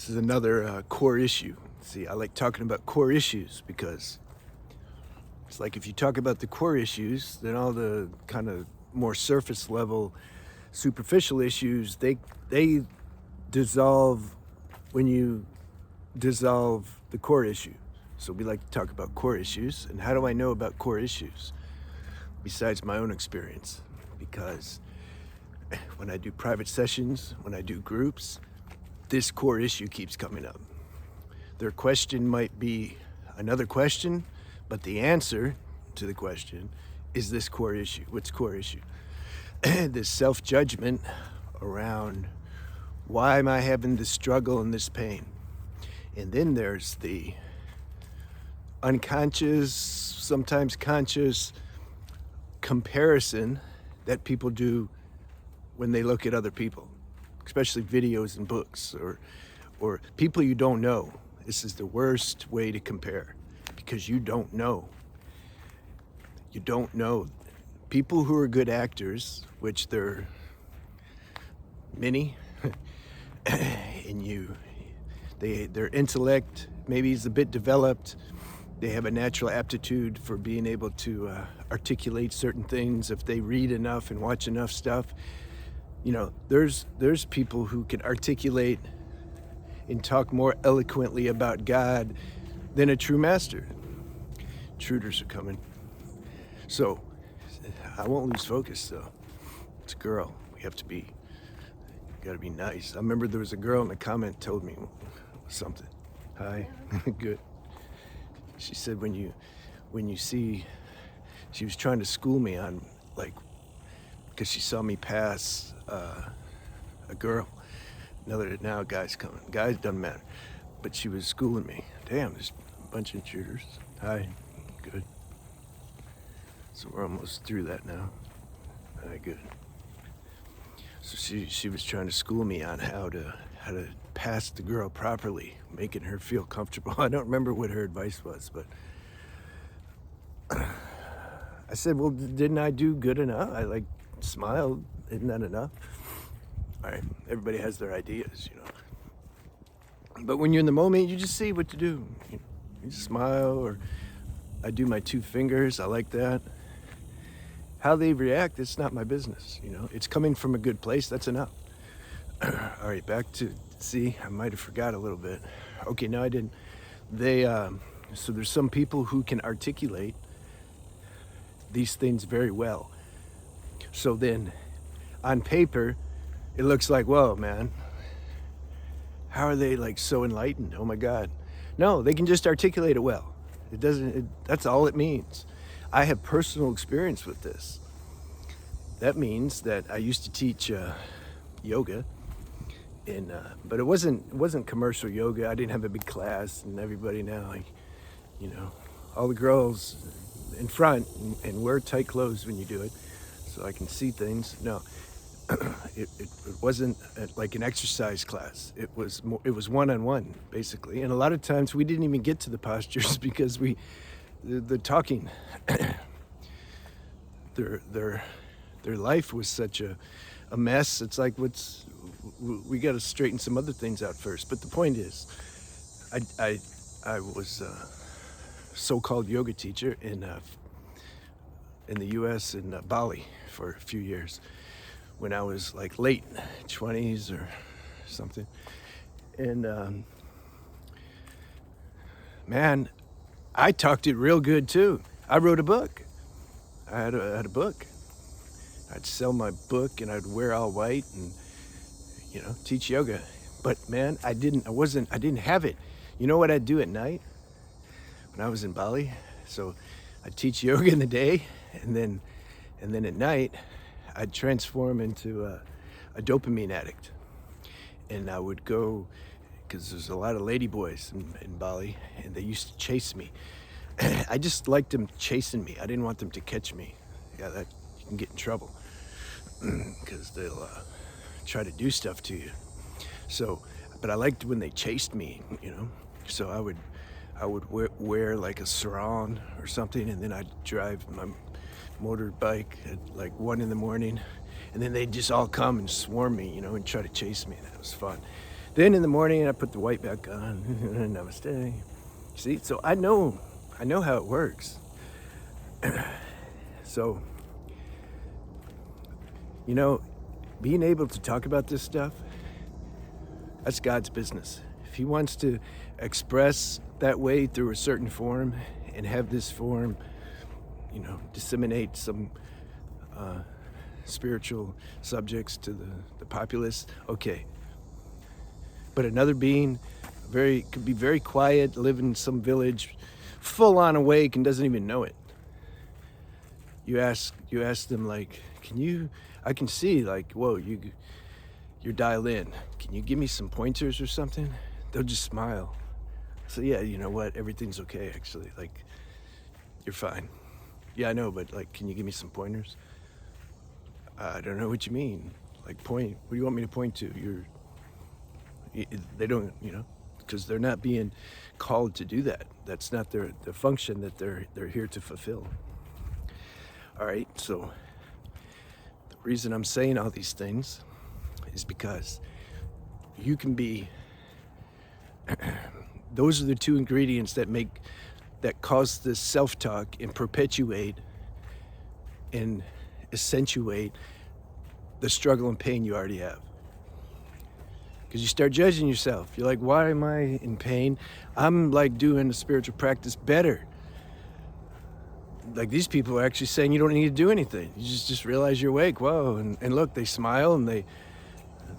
This is another core issue. See, I like talking about core issues because it's like if you talk about the core issues, then all the kind of more surface level, superficial issues, they dissolve when you dissolve the core issue. So we like to talk about core issues. And how do I know about core issues? Besides my own experience, because when I do private sessions, when I do groups, this core issue keeps coming up. Their question might be another question, but the answer to the question is this core issue. What's core issue? This self-judgment around why am I having this struggle and this pain? And then there's the unconscious, sometimes conscious comparison that people do when they look at other people, especially videos and books or people you don't know. This is the worst way to compare because you don't know. You don't know. People who are good actors, which they're many, and their intellect maybe is a bit developed. They have a natural aptitude for being able to articulate certain things if they read enough and watch enough stuff. You know, there's people who can articulate and talk more eloquently about God than a true master. Intruders are coming. So I won't lose focus though. It's a girl. We have to be, gotta be nice. I remember there was a girl in the comment told me something. Hi, good. She said when you see, she was trying to school me on like, because she saw me pass a girl. Now a guy's coming. Guys doesn't matter. But she was schooling me. Damn, there's a bunch of intruders. Hi, good. So we're almost through that now. All right, good. So she was trying to school me on how to pass the girl properly, making her feel comfortable. I don't remember what her advice was, but I said, well, didn't I do good enough? I smiled. Isn't that enough? All right, everybody has their ideas, you know. But when you're in the moment, you just see what to do. You smile, or I do my 2 fingers. I like that. How they react, it's not my business, you know. It's coming from a good place, that's enough. All right, back to, see, I might have forgot a little bit. Okay, no, I didn't. So there's some people who can articulate these things very well. So then, on paper, it looks like, whoa, man, how are they like so enlightened? Oh my God. No, they can just articulate it well. That's all it means. I have personal experience with this. That means that I used to teach yoga, but it wasn't commercial yoga. I didn't have a big class, and everybody now, like, you know, all the girls in front and wear tight clothes when you do it, so I can see things. No, it wasn't like an exercise class. It was one-on-one basically, and a lot of times we didn't even get to the postures because the talking, their life was such a mess. It's like we got to straighten some other things out first. But the point is, I was a so-called yoga teacher in the U.S. in Bali for a few years when I was like late 20s or something, and man, I talked it real good too. I wrote a book. I had a book. I'd sell my book and I'd wear all white and, you know, teach yoga. But man, I didn't have it. You know what I'd do at night when I was in Bali? So I'd teach yoga in the day, and then at night I'd transform into a dopamine addict. And I would go, because there's a lot of ladyboys in Bali, and they used to chase me. I just liked them chasing me. I didn't want them to catch me. Yeah, that you can get in trouble because they'll try to do stuff to you. So, but I liked when they chased me, you know. So I would wear like a sarong or something, and then I'd drive my motorbike at like 1 a.m, and then they'd just all come and swarm me, you know, and try to chase me. That was fun. Then in the morning, I put the white back on. Namaste. See, so I know how it works. So, you know, being able to talk about this stuff, that's God's business. If he wants to express that way through a certain form and have this form, you know, disseminate some spiritual subjects to the populace, okay. But another being could be very quiet, live in some village, full on awake and doesn't even know it. You ask them like, I can see like, whoa, you're dialed in. Can you give me some pointers or something? They'll just smile. So yeah, you know what? Everything's okay actually. Like, you're fine. Yeah, I know, but like, can you give me some pointers? I don't know what you mean. Like, point. What do you want me to point to? They don't, you know, because they're not being called to do that. That's not the function that they're here to fulfill. All right, so the reason I'm saying all these things is because you can be, those are the two ingredients that cause this self-talk and perpetuate and accentuate the struggle and pain you already have. Because you start judging yourself. You're like, why am I in pain? I'm like doing the spiritual practice better. Like, these people are actually saying you don't need to do anything. You just realize you're awake. Whoa, and look, they smile and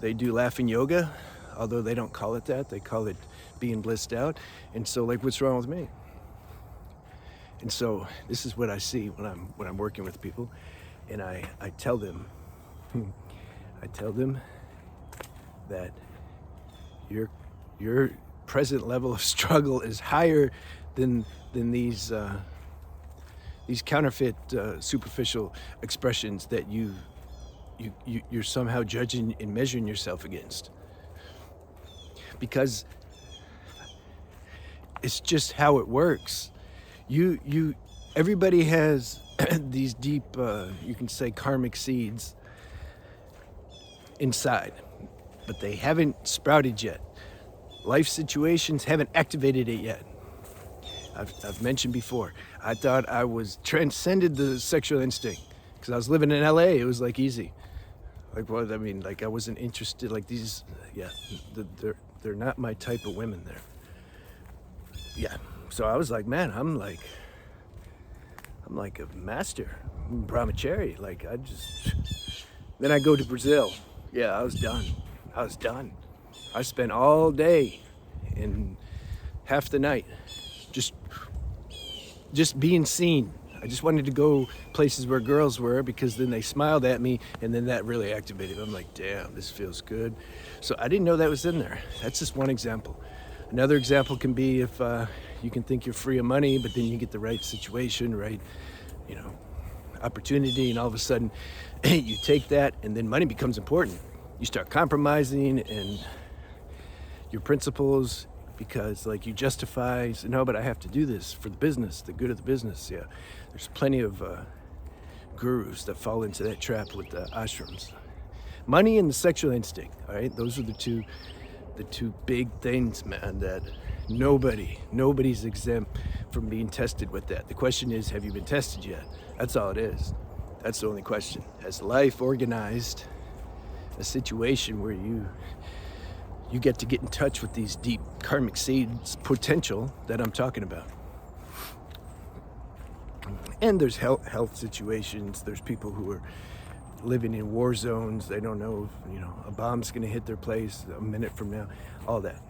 they do laughing yoga, although they don't call it that. They call it being blissed out. And so, like, what's wrong with me? And so this is what I see when I'm working with people, and I tell them, that your present level of struggle is higher than these counterfeit superficial expressions that you're somehow judging and measuring yourself against, because it's just how it works. Everybody has these deep, you can say, karmic seeds inside, but they haven't sprouted yet. Life situations haven't activated it yet. I've mentioned before, I thought I was transcended the sexual instinct because I was living in LA. It was like easy. Like, what? I mean, like, I wasn't interested. Like, these, yeah, they're not my type of women there. Yeah. So I was like, man, I'm like a master, brahmachari. Like, then I go to Brazil. Yeah, I was done. I spent all day and half the night just being seen. I just wanted to go places where girls were, because then they smiled at me, and then that really activated. I'm like, damn, this feels good. So I didn't know that was in there. That's just one example. Another example can be if you can think you're free of money, but then you get the right situation, right, you know, opportunity, and all of a sudden you take that, and then money becomes important. You start compromising and your principles, because like you justify, say, no, but I have to do this for the business, the good of the business. Yeah, there's plenty of gurus that fall into that trap with the ashrams. Money and the sexual instinct, all right? Those are the two big things, man, that nobody's exempt from being tested with that. The question is, have you been tested yet? That's all it is. That's the only question. Has life organized a situation where you get to get in touch with these deep karmic seeds potential that I'm talking about? And there's health situations. There's people who are living in war zones. They don't know if, you know, a bomb's going to hit their place a minute from now. All that.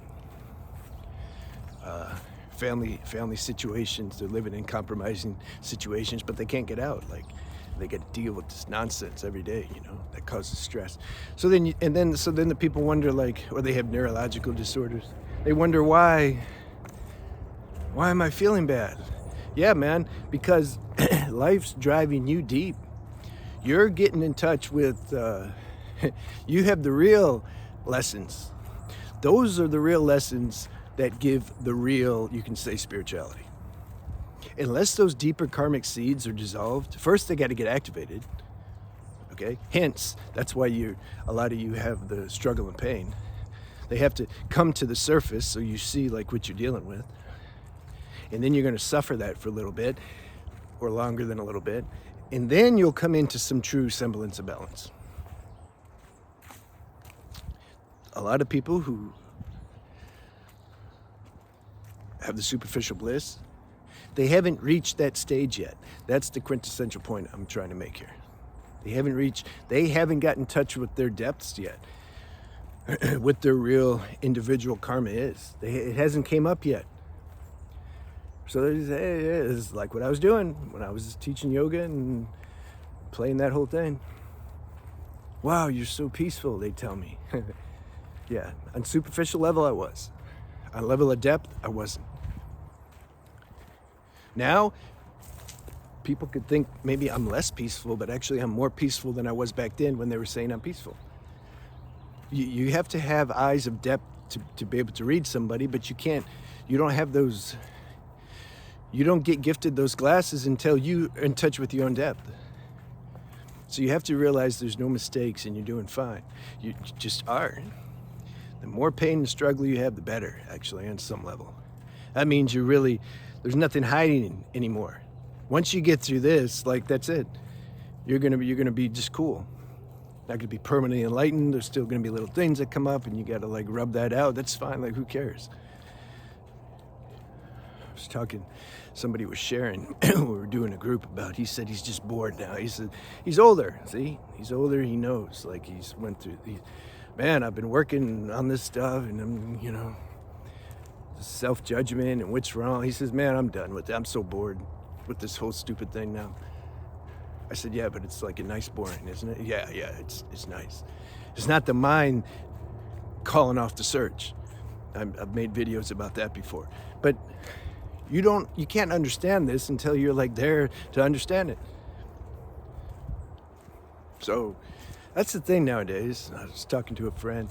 Family situations. They're living in compromising situations, but they can't get out. Like, they got to deal with this nonsense every day, you know, that causes stress. So then the people wonder, like, or they have neurological disorders. They wonder, why am I feeling bad? Yeah, man, because life's driving you deep. You're getting in touch with, you have the real lessons. Those are the real lessons that give the real, you can say, spirituality. Unless those deeper karmic seeds are dissolved, first they got to get activated. Okay? Hence, that's why a lot of you have the struggle and pain. They have to come to the surface so you see like what you're dealing with. And then you're going to suffer that for a little bit, or longer than a little bit. And then you'll come into some true semblance of balance. A lot of people who have the superficial bliss, they haven't reached that stage yet. That's the quintessential point I'm trying to make here. They haven't gotten in touch with their depths yet, what their real individual karma is. It hasn't came up yet. So they say, hey, it's like what I was doing when I was teaching yoga and playing that whole thing. Wow, you're so peaceful, they tell me. Yeah, on superficial level I was. On level of depth, I wasn't. Now, people could think maybe I'm less peaceful, but actually I'm more peaceful than I was back then when they were saying I'm peaceful. You have to have eyes of depth to be able to read somebody, but you don't have those, you don't get gifted those glasses until you're in touch with your own depth. So you have to realize there's no mistakes and you're doing fine. You just are. The more pain and struggle you have, the better, actually, on some level. That means there's nothing hiding anymore. Once you get through this, like, that's it. You're gonna be just cool. Not gonna be permanently enlightened. There's still gonna be little things that come up and you gotta like rub that out. That's fine, like who cares? I was talking, somebody was sharing, we were doing a group about, he said he's just bored now. He said, he's older, see? He's older, he knows, like he's went through, man, I've been working on this stuff and I'm, self-judgment and what's wrong. He says, man, I'm done with it. I'm so bored with this whole stupid thing now. I said, yeah, but it's like a nice boring, isn't it? Yeah, it's nice. It's not the mind calling off the search. I've made videos about that before. But you can't understand this until you're like there to understand it. So that's the thing nowadays. I was talking to a friend.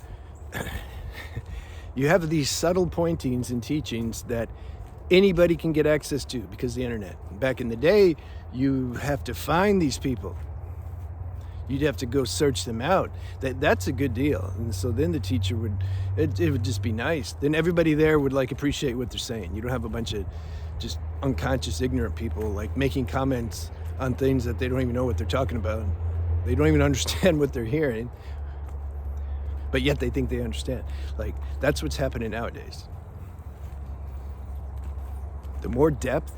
You have these subtle pointings and teachings that anybody can get access to because of the internet. Back in the day, you have to find these people. You'd have to go search them out. That's a good deal. And so then the teacher it would just be nice. Then everybody there would like appreciate what they're saying. You don't have a bunch of just unconscious, ignorant people like making comments on things that they don't even know what they're talking about. They don't even understand what they're hearing, but yet they think they understand. Like, that's what's happening nowadays. The more depth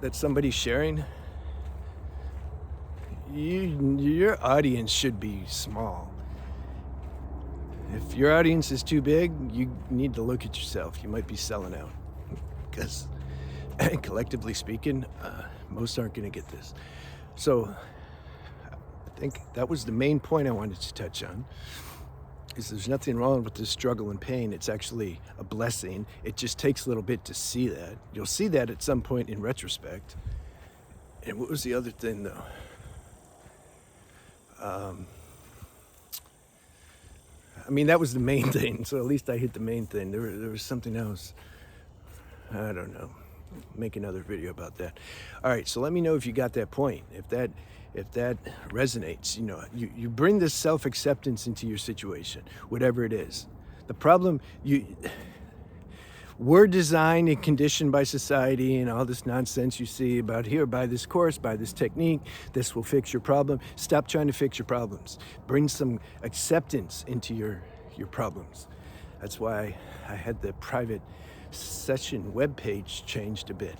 that somebody's sharing, your audience should be small. If your audience is too big, you need to look at yourself. You might be selling out. Because collectively speaking, most aren't going to get this. So I think that was the main point I wanted to touch on. Is there's nothing wrong with this struggle and pain. It's actually a blessing. It just takes a little bit to see that. You'll see that at some point in retrospect. And what was the other thing, though? I mean, that was the main thing. So at least I hit the main thing. There was something else. I don't know. Make another video about that. All right, so let me know if you got that point. If that resonates, you bring this self-acceptance into your situation, whatever it is. The problem, we're designed and conditioned by society and all this nonsense you see about here, buy this course, buy this technique, this will fix your problem. Stop trying to fix your problems. Bring some acceptance into your problems. That's why I had the private session webpage changed a bit.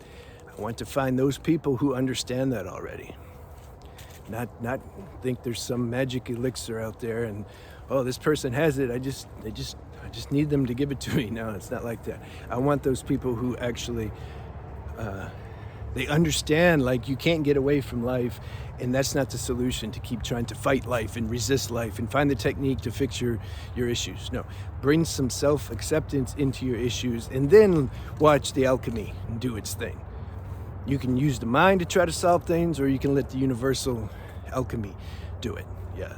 I want to find those people who understand that already. Not think there's some magic elixir out there and, oh, this person has it. I just need them to give it to me. No, it's not like that. I want those people who actually, they understand, like, you can't get away from life, and that's not the solution, to keep trying to fight life and resist life and find the technique to fix your issues. No, bring some self-acceptance into your issues and then watch the alchemy do its thing. You can use the mind to try to solve things, or you can let the universal alchemy do it. Yeah,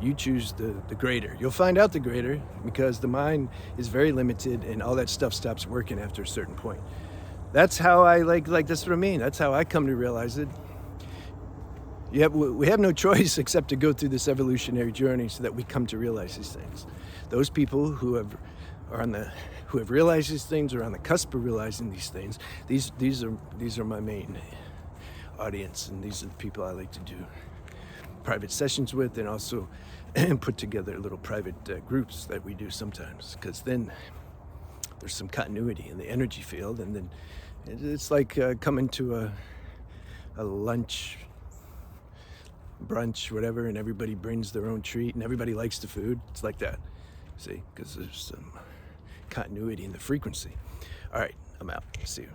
you choose the greater. You'll find out the greater because the mind is very limited and all that stuff stops working after a certain point. That's how I like that's what I mean. That's how I come to realize it. Yeah, we have no choice except to go through this evolutionary journey so that we come to realize these things. Those people who have realized these things or on the cusp of realizing these things, these are my main audience, and these are the people I like to do private sessions with, and also put together little private groups that we do sometimes, because then there's some continuity in the energy field, and then it's like coming to a lunch, brunch, whatever, and everybody brings their own treat and everybody likes the food. It's like that, see, because there's some continuity in the frequency. All right, I'm out. See you.